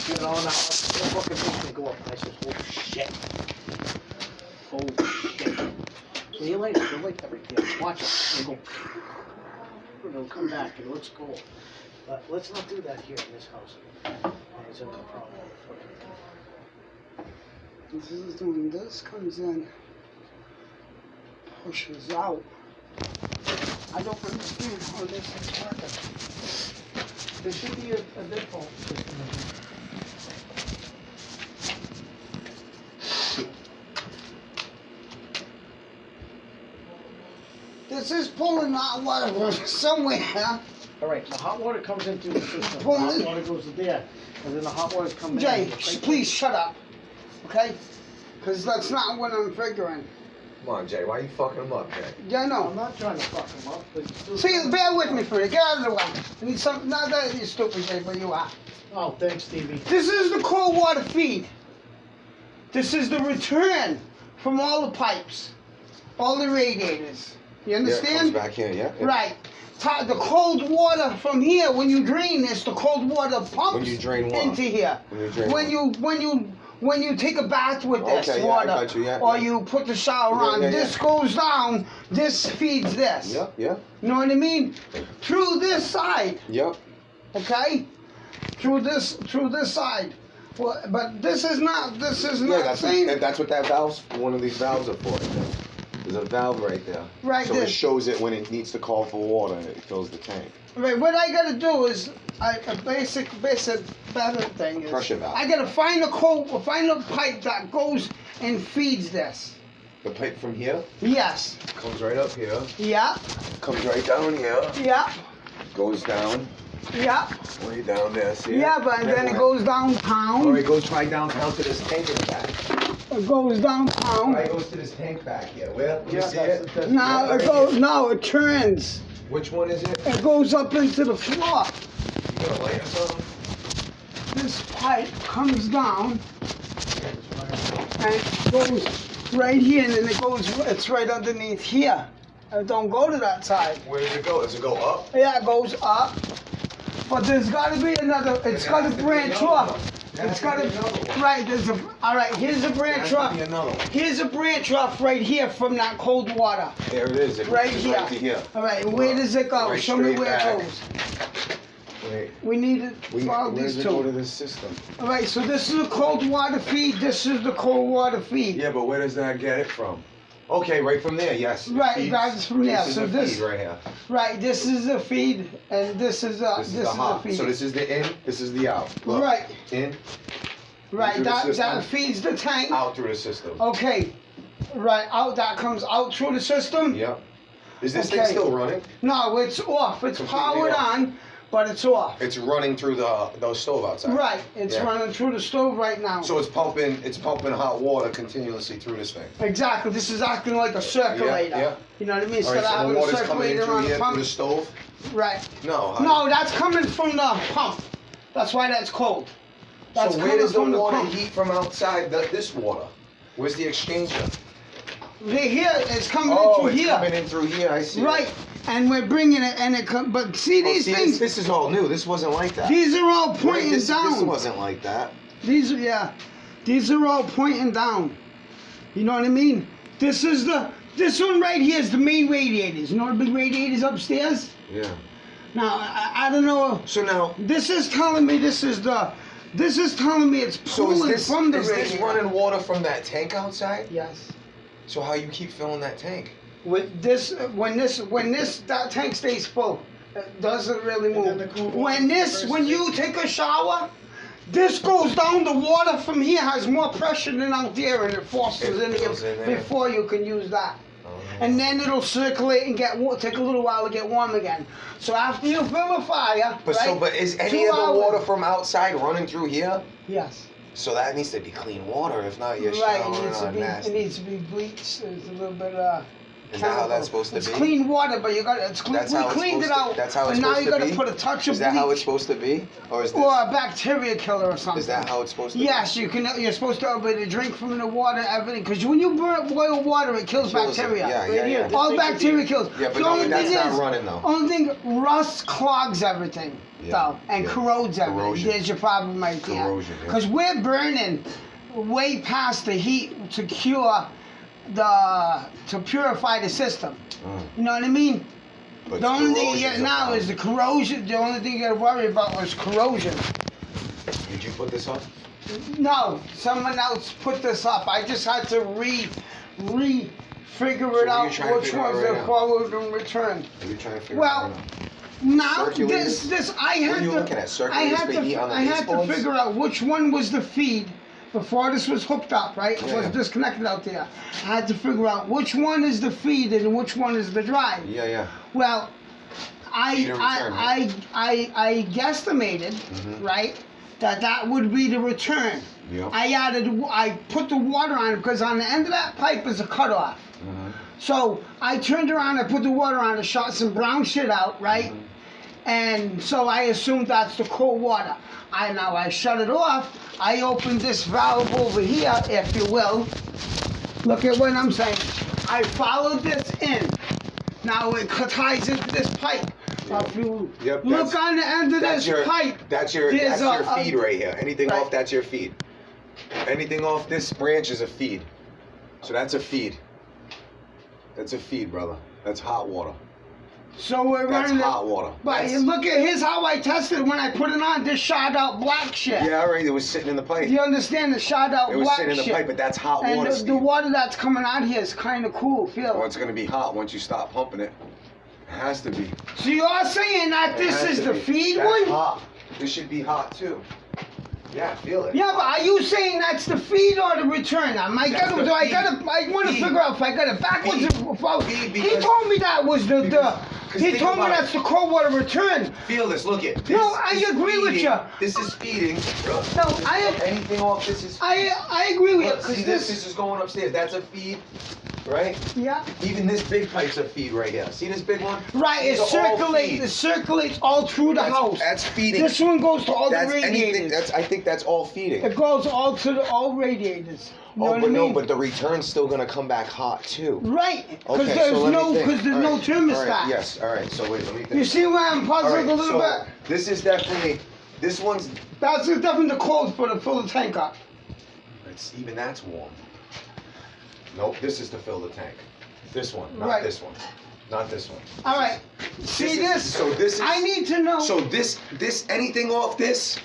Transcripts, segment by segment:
You know, now, the fucking things they go up, and I says, oh shit. Oh shit. So you like that right there. Watch it. It'll go. It'll come back, and let's go. But let's not do that here in this house. It's a problem. This is doing this, comes in, pushes out. I don't understand how this is working. There should be a default system in here. This is pulling hot water from somewhere. All right, the hot water comes into the system. The Pull hot it. water goes to there, and then the hot water's coming Jay, in. Right please shut up, okay? Because that's not what I'm figuring. Come on, Jay. Why are you fucking him up, Jay? Yeah, I I'm know. not trying to fuck him up, but still. See, bear with me for it. Get out of the way. I need something. Not that you're stupid, Jay, but you are. Oh, thanks, Stevie. This is the cold water feed. This is the return from all the pipes, all the radiators. You Yeah, it comes understand? back here, yeah? Yeah. Right. The cold water from here, when you drain this, the cold water pumps When you drain what? into here. When you drain When you take a bath with this Okay, yeah, I water, got you, yeah, or yeah. you put the shower Yeah, on, yeah, this goes down, this feeds this. Yep, yep, You know what I mean? Through this side, yep. okay? Through this side. Well, but this is not Yeah, saying that's what that valve's, one of these valves are for. There's a valve right there. Right So there. it shows it when it needs to call for water and it fills the tank. Right, what I gotta do is a basic better thing is Pressure valve. I gotta find a pipe that goes and feeds this. The pipe from here Yes. comes right up here, Yeah. comes right down here, Yeah. goes down, Yeah. way down there, see Yeah, it? but then it goes downtown. Or it goes right downtown to this tank in the back. It goes downtown. Right, it goes to this tank back here. Where? You see that's it? the- Now Yeah, it right goes. here. No, it turns. Which one is it? It goes up into the floor. You got a light or something? This pipe comes down and goes right here, and then it goes. It's right underneath here. It don't go to that side. Where does it go? Does it go up? Yeah, it goes up. But there's got to be another. It's got to branch off. It's got to. Right. There's a. All right. Here's a branch There has off. to be another one. Here's a branch off right here from that cold water. There it is. It Right reaches here. Right to here. All right. Where does it go? Right Show me straight where back. it goes. Wait. We need it. Follow Where these does it go to two. this system? All right. So this is a cold water feed. This is the cold water feed. Yeah, but where does that get it from? Okay, right from there, yes. It Right, feeds- that's from there. This is So the this- feed right here. Right. This is the feed, and this is This is the hop. feed. So this is the in, this is the out. Look. Right. In, Right. into the That system. feeds the tank. out through the system. Okay. Right. Out. That comes out through the system. Yep. Is this thing Okay. still running? No, it's off. It's Completely powered off. on, but it's off. It's running through the stove outside. Right. It's Yeah. running through the stove right now. So it's pumping hot water continuously through this thing. Exactly. This is acting like a circulator. yeah. You know what I mean? All Instead right, of so the having a water's coming in circulator through on here the through pump. the stove? Right. No. No, that's coming from the pump. That's why that's cold. That's So where coming does the from water pump. heat from outside this water? Where's the exchanger? Here, it's coming in Oh, through it's here. coming in through here. I see. Right. And we're bringing it, and it comes. But see Oh, these see, things. this is all new. This wasn't like that. These are all Right, pointing this down. wasn't like that. These are these are all pointing down. You know what I mean? This one right here is the main radiators. You know the big radiators upstairs? Yeah. Now I don't know. So now, This is telling me it's so pulling is from the this radiator. running water from that tank outside? Yes. So how you keep filling that tank? With this, that tank stays full. It doesn't really And then move. the cool When water when you take a shower, this goes down. The water from here has more pressure than out there, and it forces It in here goes in there. before you can use that. Oh. And then it'll circulate and take a little while to get warm again. So after you fill a fire, But right, but is any 2 of the hours- water from outside running through here? Yes. So that needs to be clean water. If not, you're Right. showering on It nasty. needs to be bleached. There's a little bit Is that how that's supposed to It's be? clean water, but you got it's clean. That's We how it's cleaned it supposed to- out. that's how it's and now supposed you to got to be? put a touch of Is that how bleach it's supposed to be? Or is this? or a bacteria killer or something. Is that how it's supposed to be? Yes, you can. You're supposed to be able to drink from the water, everything. Because when you boil water, it kills Kills it. bacteria. Yeah. All This thing could bacteria be- kills. Yeah, but the no, only that's thing not is, running though. only thing, rust clogs everything, Yeah, though, and yeah. corrodes everything. Corrosion. There's your problem right there. Corrosion, yeah. Because we're burning way past the heat to purify the system. You know what I mean? But The only thing you corrosion's get a now problem. is the corrosion. The only thing you got to worry about is corrosion. Did you put this up? No, someone else put this up. I just had to figure So it what are out you trying to which figure out one's right the now? forward and return. Are you trying to figure Well, out right now? Now Circulators? this I What are had you to looking at? I Circulators had for heat on the I had to baseboards? figure out which one was the feed before this was hooked up, right? It was Yeah. disconnected out there. I had to figure out which one is the feed and which one is the drive. Yeah. Well, Feed and return, I guesstimated, right, that would be the return. Yep. I put the water on it because on the end of that pipe is a cutoff. So I turned around, I put the water on, I shot some brown shit out, right? And so I assumed that's the cold water. I shut it off. I opened this valve over here, if you will. Look at what I'm saying. I followed this in. Now it ties into this pipe. If you Yep, look that's- on the end of That's this your pipe, That's your there's feed right here. Anything right. off, that's your feed. Anything off this branch is a feed. So that's a feed. That's a feed, brother. That's hot water. so we're That's running hot it. water. But That's- look at here's how I tested when I put it on. This shot out black shit. Yeah, alright. It was sitting in the pipe. You understand the shot out It was black sitting in the shit. pipe, but that's hot And water. the Steve. water that's coming out here is kind of cool. Feel Oh, it. it's gonna be hot once you stop pumping it. It has to be. So you're saying that It this has is to the be. feed That's one? hot. This should be hot too. Yeah, feel it. Yeah, but are you saying that's the feed or the return? I That's gotta, the do I feed. gotta, I want to Feed. figure out if I got it backwards Feed. or forward. Feed He because- told me that was the, because he think told me about it. that's the cold water return. Feel this. Look it. No, This I is agree with feeding. ya. This is feeding. No, I Anything off this is. I agree with you. Look, 'Cause see this? This is going upstairs. That's a feed, right? yeah. Even this big pipe's a feed right here. See this big one? Right, it These are all feed. circulates all through the house. That's feeding. This one goes to all That's the radiators. anything. I think that's all feeding. It goes all to all radiators. You know Oh, what but I no, mean? but the return's still gonna come back hot too. Right, because Okay, there's so let me no think. because there's All no right, thermostat. all right, yes, all right. So wait, let me think. You see where I'm All puzzled right, a little so bit? this is definitely. This one's. That's definitely the cold for to fill the tank up. Even that's warm. Nope, this is to fill the tank. This one, not Right. this one. Not this one. All right. See this? So this is. I need to know. So this, anything off this?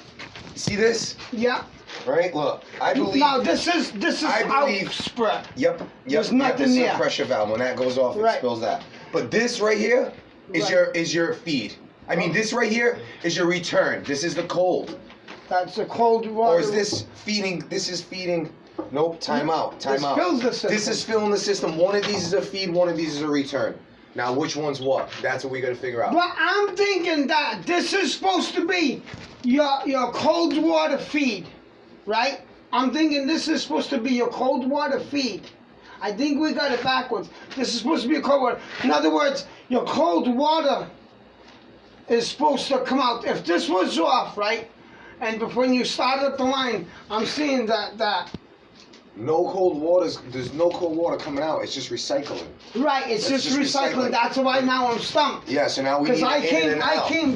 See this? Yeah. Right? Look, I believe. Now this is I believe- outspread. Yep. There's Yep. nothing This is there. a pressure valve. When that goes off, it Right. spills that. But this right here is Right. your feed. I mean, this right here is your return. This is the cold. That's the cold water. Or is this feeding? This is feeding. Nope. Time out. Time This out. fills the system. This is filling the system. One of these is a feed. One of these is a return. Now, which one's what? That's what we got to figure out. But I'm thinking that this is supposed to be your cold water feed, right? I'm thinking this is supposed to be your cold water feed. I think we got it backwards. This is supposed to be a cold water. In other words, your cold water is supposed to come out. If this was off, right? And when you start up the line, I'm seeing that No cold waters. There's no cold water coming out. It's just recycling. right, it's That's just just recycling. recycling. That's why now I'm stumped. Yeah. So now we Because need I it in came and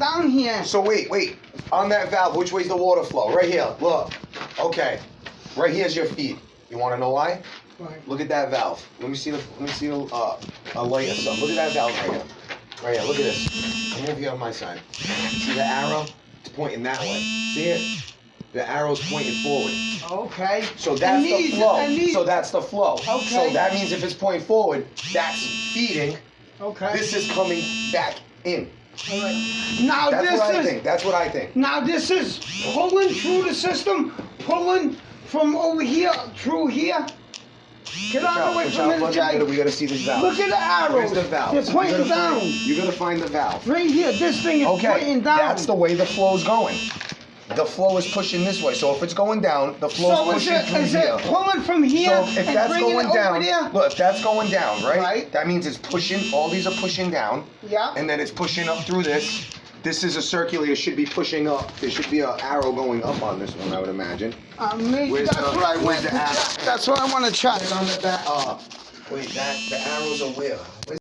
out. down here. So wait. On that valve, which way's the water flow? Right here. Look. Okay. Right here's your feed. You want to know why? Right. Look at that valve. Let me see a light or something. Look at that valve right here. Right here. Look at this. Come over here on my side. See the arrow? It's pointing that way. See it? The arrow's pointing forward. Okay. So that's the flow. I So that's the flow. Okay. So that means if it's pointing forward, that's feeding. Okay. This is coming back in. All right. Now That's this what I is think. That's what I think. now this is pulling through the system, pulling from over here through here. Get out of the way Watch from out, the buddy. jag. We gotta see this valve. Look at the arrows. Where's the valve? They're pointing down. You gotta find the valve. Right here. This thing is pointing down. That's the way the flow's going. the flow is pushing this way. So if it's going down, the flow So is is pushing through it here. pulling from here So if and that's bringing going it over down, there? look, if that's going down, right? Right. That means it's pushing, all these are pushing down, Yeah. and then it's pushing up through this. This is a circular, it should be pushing up. There should be an arrow going up on this one, I would imagine. That's the- what I where's went the to arrow? check. That's what I want to check. And on the back, wait, the arrows are where?